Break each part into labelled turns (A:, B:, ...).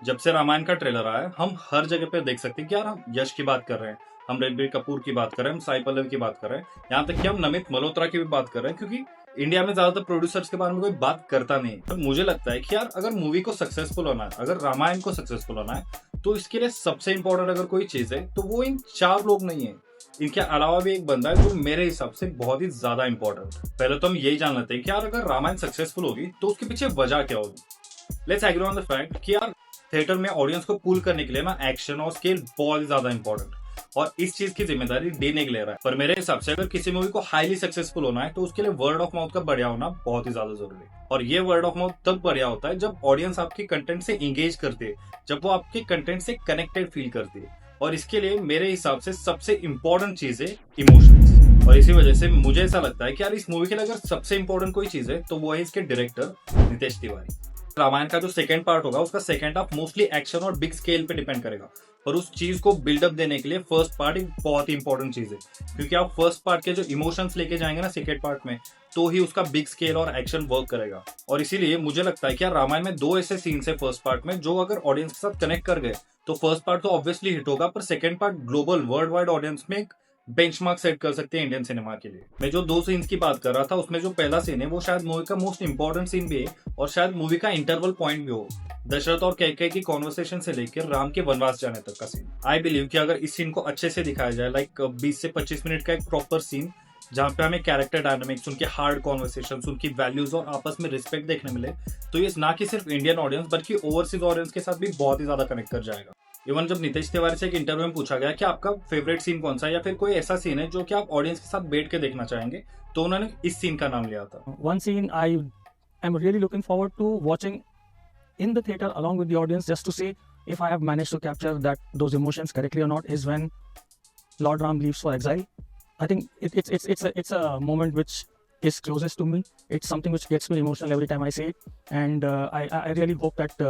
A: जब से रामायण का ट्रेलर आया हम हर जगह पे देख सकते हैं कि यार हम यश की बात कर रहे हैं, हम रणबीर कपूर की बात कर रहे हैं, हम साई पल्लवी की बात कर रहे हैं, यहाँ तक कि हम नमित मल्होत्रा की भी बात कर रहे हैं, क्योंकि इंडिया में ज्यादातर प्रोड्यूसर्स के बारे में कोई बात करता नहीं। तो मुझे लगता है कि यार अगर मूवी को सक्सेसफुल होना है, अगर रामायण को सक्सेसफुल होना है, तो इसके लिए सबसे इंपॉर्टेंट अगर कोई चीज है तो वो इन 4 लोग नहीं है, इनके अलावा भी एक बंदा है जो मेरे हिसाब से बहुत ही ज्यादा इंपॉर्टेंट है। पहले तो हम यही जान लेते हैं कि यार अगर रामायण सक्सेसफुल होगी तो उसके पीछे वजह क्या होगी। Let's agree on the fact कि यार थिएटर में ऑडियंस को पुल करने के लिए ना एक्शन और स्केल बहुत ही ज्यादा इंपॉर्टेंट, और इस चीज की जिम्मेदारी डीने ले रहा है। पर मेरे हिसाब से अगर किसी मूवी को हाईली सक्सेसफुल होना है तो उसके लिए वर्ड ऑफ माउथ का बढ़िया होना बहुत ही ज्यादा जरूरी है। और ये वर्ड ऑफ माउथ तब बढ़िया होता है जब ऑडियंस आपके कंटेंट से इंगेज करती है, जब वो आपके कंटेंट से कनेक्टेड फील करती है। और इसके लिए मेरे हिसाब से सबसे इंपॉर्टेंट चीज है इमोशंस। और इसी वजह से मुझे ऐसा लगता है कि यार इस मूवी के लिए अगर सबसे इंपॉर्टेंट कोई चीज है तो वो है इसके डायरेक्टर नितेश तिवारी। रामायण का जो सेकंड पार्ट होगा उसका सेकंड हाफ मोस्टली एक्शन और बिग स्केल पे डिपेंड करेगा, पर उस चीज को बिल्डअप देने के लिए फर्स्ट पार्ट एक बहुत ही इंपॉर्टेंट चीज है, क्योंकि आप फर्स्ट पार्ट के जो इमोशंस लेके जाएंगे ना सेकंड पार्ट में, तो ही उसका बिग स्केल और एक्शन वर्क करेगा। और इसीलिए मुझे लगता है कि यार रामायण में 2 ऐसे सीन्स है फर्स्ट पार्ट में जो अगर ऑडियंस के साथ कनेक्ट कर गए तो फर्स्ट पार्ट तो ऑब्वियसली हिट होगा, पर second part global world wide audience में एक बेंचमार्क सेट कर सकते हैं इंडियन सिनेमा के लिए। मैं जो 2 सीन्स की बात कर रहा था उसमें जो पहला सीन है वो शायद मूवी का मोस्ट इंपॉर्टेंट सीन भी है और शायद मूवी का इंटरवल पॉइंट भी हो, दशरथ और कैकेयी की कॉन्वर्सेशन से लेकर राम के वनवास जाने तक का सीन। आई बिलीव कि अगर इस सीन को अच्छे से दिखाया जाए, लाइक 20 से 25 मिनट का एक प्रॉपर सीन जहाँ पे हमें कैरेक्टर डायनामिक्स, उनके हार्ड कॉन्वर्सेशन, उनकी वैल्यूज और आपस में रिस्पेक्ट देखने मिले, तो ये ना कि सिर्फ इंडियन ऑडियंस बल्कि ओवरसीज ऑडियंस के साथ भी बहुत ही ज्यादा कनेक्ट कर जाएगा। इवन जब नितेश तिवारी से एक इंटरव्यू में पूछा गया कि आपका फेवरेट सीन कौन सा है या फिर कोई ऐसा सीन है जो कि आप ऑडियंस के साथ बैठ के देखना चाहेंगे, तो उन्होंने इस सीन का नाम लिया था।
B: One scene I am really looking forward to watching in the theater along with the audience just to see if I have managed to capture those emotions correctly or not is when Lord Ram leaves for exile. I think it's a moment which is closest to me. It's something which gets me emotional every time I see it, and I really hope that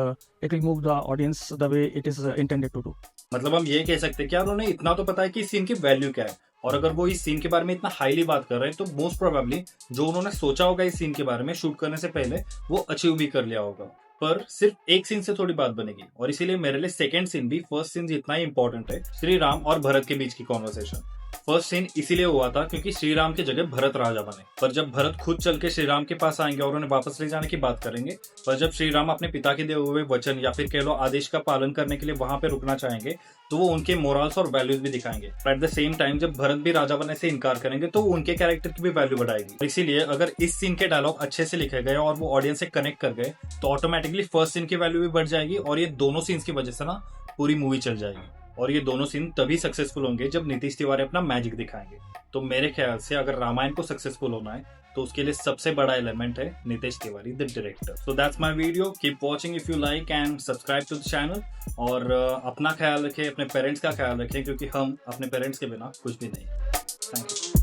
B: it will move the audience the way it is intended to do.
A: मतलब हम ये कह सकते हैं कि यार उन्हें इतना तो पता है कि इस सीन की वैल्यू क्या है, और अगर वो इस सीन के बारे में इतना हाईली बात कर रहे हैं तो मोस्ट प्रोबेबली जो उन्होंने सोचा होगा इस सीन के बारे में शूट करने से पहले वो अचीव भी कर लिया होगा। पर सिर्फ एक सीन से थोड़ी बात बनेगी, और इसीलिए मेरे लिए सेकंड सीन भी फर्स्ट सीन जितना ही इंपॉर्टेंट है। श्री राम और भरत के बीच की कॉन्वर्सेशन। फर्स्ट सीन इसीलिए हुआ था क्योंकि श्री राम की जगह भरत राजा बने, पर जब भरत खुद चल के श्री राम के पास आएंगे और उन्हें वापस ले जाने की बात करेंगे, पर जब श्री राम अपने पिता के दिए हुए वचन या फिर कह लो आदेश का पालन करने के लिए वहां पे रुकना चाहेंगे, तो वो उनके मोरल्स और वैल्यूज भी दिखाएंगे। एट द सेम टाइम जब भरत भी राजा बनने से इनकार करेंगे तो उनके कैरेक्टर की भी वैल्यू बढ़ाएगी। इसीलिए अगर इस सीन के डायलॉग अच्छे से लिखे गए और वो ऑडियंस से कनेक्ट कर गए तो ऑटोमेटिकली फर्स्ट सीन की वैल्यू भी बढ़ जाएगी, और ये दोनों सीन्स की वजह से ना पूरी मूवी चल जाएगी। और ये दोनों सीन तभी सक्सेसफुल होंगे जब नीतीश तिवारी अपना मैजिक दिखाएंगे। तो मेरे ख्याल से अगर रामायण को सक्सेसफुल होना है तो उसके लिए सबसे बड़ा एलिमेंट है Nitesh Tiwari the director. So that's my video, keep watching if you like and subscribe to the channel. और अपना ख्याल रखें, अपने पेरेंट्स का ख्याल रखें, क्योंकि हम अपने पेरेंट्स के बिना कुछ भी नहीं। Thank you.